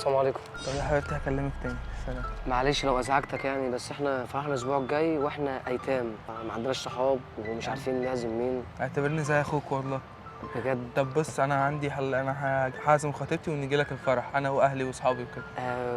السلام عليكم. طب يا حبيبتي هكلمك تاني. سلام. معلش لو ازعجتك يعني، بس احنا فرحنا الاسبوع الجاي واحنا ايتام، ما عندناش صحاب ومش عارفين نعزم مين. اعتبرني زي اخوك والله. بجد؟ طب بص، انا عندي حل، انا هعزم خطيبتي ونيجي لك الفرح انا واهلي واصحابي وكده.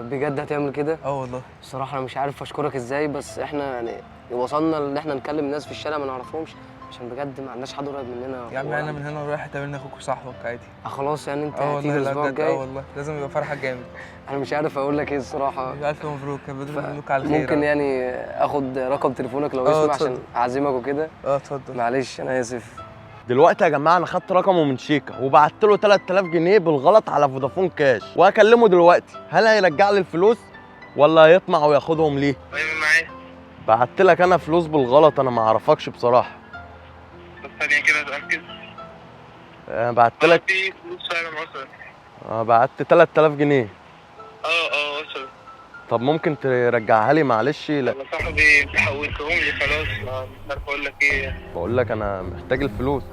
بجد هتعمل كده؟ والله. الصراحه انا مش عارف اشكرك ازاي، بس احنا يعني وصلنا ان احنا نكلم ناس في الشارع ما نعرفهمش عشان بجد ما عندناش حد قريب مننا. يا عم انا من هنا ورايح اعتبرني اخوك وصاحبك عادي. خلاص يعني انت والله. هتيجي الاسبوع لا الجاي؟ والله لازم يبقى فرحك جامد. انا مش عارف اقول لك ايه الصراحه. الف مبروك، مبروك على خير. ممكن يعني اخد رقم تليفونك لو اسمع عشان اعزمك وكده؟ اتفضل. معلش انا اسف. دلوقتي يا جماعه انا خدت رقمه من شيكا وبعت له 3000 جنيه بالغلط على فودافون كاش، وهكلمه دلوقتي. هل هيرجع لي الفلوس ولا هيطمع وياخدهم ليه؟ ايوه معايا. بعت لك انا فلوس بالغلط، انا ما اعرفكش بصراحه. طب ثانيه كده اتاكد. بعت لك في فلوس فعلا وصلت. بعت 3000 جنيه. وصلت. طب ممكن ترجعها لي معلش؟ لا يا صاحبي انت حولتهم لي خلاص، مش عارف اقول لك ايه. بقول لك انا محتاج الفلوس.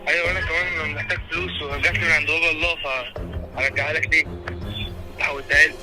ايوه انا كمان محتاج فلوس وجات لي من عند بابا الله، فهرجعها لك ليه؟ انت حولتها لي.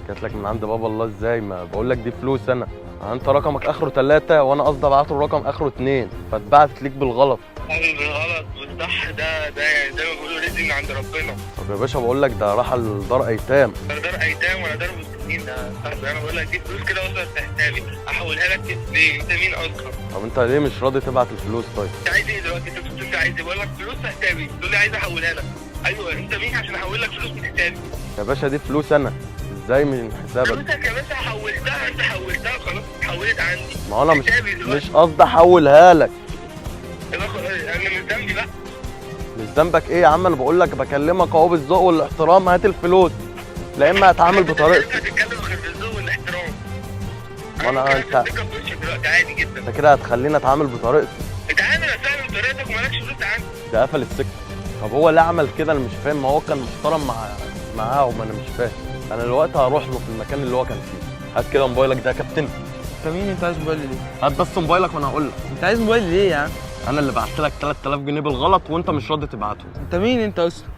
جات لك من عند بابا الله ازاي؟ ما بقول لك دي فلوس انا. انت رقمك اخره 3 وانا قصدي ابعته الرقم اخره 2، فاتبعتت ليك بالغلط. بالغلط والصح ده يعني زي ما بيقولوا رزق من عند ربنا. طب يا باشا بقول لك ده راح لدار ايتام. ولا دار ايتام ولا دار مسكين ده صاحبي، انا بقول لك دي فلوس كده وصلت في حسابي، احولها لك ليه؟ انت مين اصلا؟ طب انت ليه مش راضي تبعت الفلوس طيب؟ انت عايز ايه دلوقتي؟ انت بتقول انت عايز ايه؟ بقول لك فلوس في حسابي تقول لي عايز احولها لك. ايوه انت مين عشان احول لك فلوس من حسابي؟ يا باشا دي فلوس انا، ازاي من حسابك؟ فلوسك يا باشا حولتها، انت حولتها خلاص اتحولت عندي. ما هو انا حسابي دلوقتي. مش قصدي احولها لك. يبقى خلاص انا من ذنبي بقى. مش ذنبك ايه يا عم؟ انا بقول لك بكلمك اهو بالذوق والاحترام، هات الفلوس لا اما هتعامل بطريقتي. هتتكلم غير بالذوق والاحترام. ما انا انت دلوقتي عادي جدا. انت كده هتخليني اتعامل بطريقتي. اتعامل اسامي بطريقتك ومالكش فلوس عندي. ده قفل السكه. طب هو ليه عمل كده؟ انا مش فاهم. ما هو كان محترم معاهم، انا مش فاهم. انا دلوقتي هروح له في المكان اللي هو كان فيه. هات كده موبايلك ده يا كابتن. انت مين؟ انت عايز موبايلي ليه؟ هات بس موبايلك وانا هقول لك. انت عايز موبايلي ليه يا عم؟ انا اللي بعت لك 3000 جنيه بالغلط وانت مش راضي تبعتهم. انت مين انت اصلا؟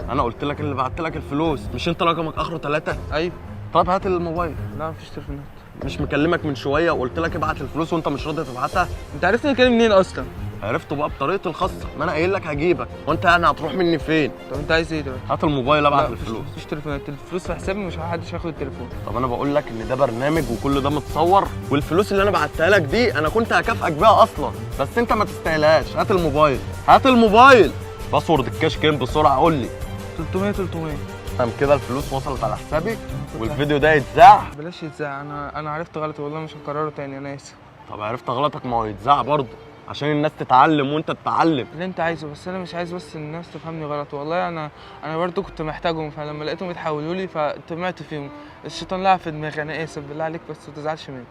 انا قلت لك اللي بعت لك الفلوس، مش انت رقمك اخره 3؟ ايوه. طب هات الموبايل. لا مفيش تليفونات. مش مكلمك من شويه وقلت لك ابعت الفلوس وانت مش راضي تبعتها؟ انت عرفت نتكلم منين اصلا؟ عرفته بقى بطريقتي الخاصه، ما انا قايل لك هجيبك وانت يعني هتروح مني فين؟ طب انت عايز ايه دلوقتي؟ هات الموبايل ابعت لا الفلوس. مفيش تليفونات، الفلوس في حسابي، مش محدش هياخد التليفون. طب انا بقول لك ان ده برنامج وكل ده متصور، والفلوس اللي انا بعتها لك دي انا كنت هكافئك بيها اصلا، بس انت ما تستاهلهاش. هات الموبايل، هات الموبايل. باسورد الكاش كام بسرعه قول لي. 300. تمام كده الفلوس وصلت على حسابي والفيديو ده يتذاع. بلاش يتذاع، انا عرفت غلطي والله، مش هكرره تاني، انا اسف. طب عرفت غلطك، ما هو يتذاع برضه عشان الناس تتعلم وانت تتعلم. اللي انت عايزه، بس انا مش عايز بس الناس تفهمني غلط والله. انا برضه كنت محتاجهم، فلما لقيتهم يتحولوا لي فطمعت فيهم. الشيطان لعب في دماغي، انا اسف بالله عليك، بس ما تزعلش مني.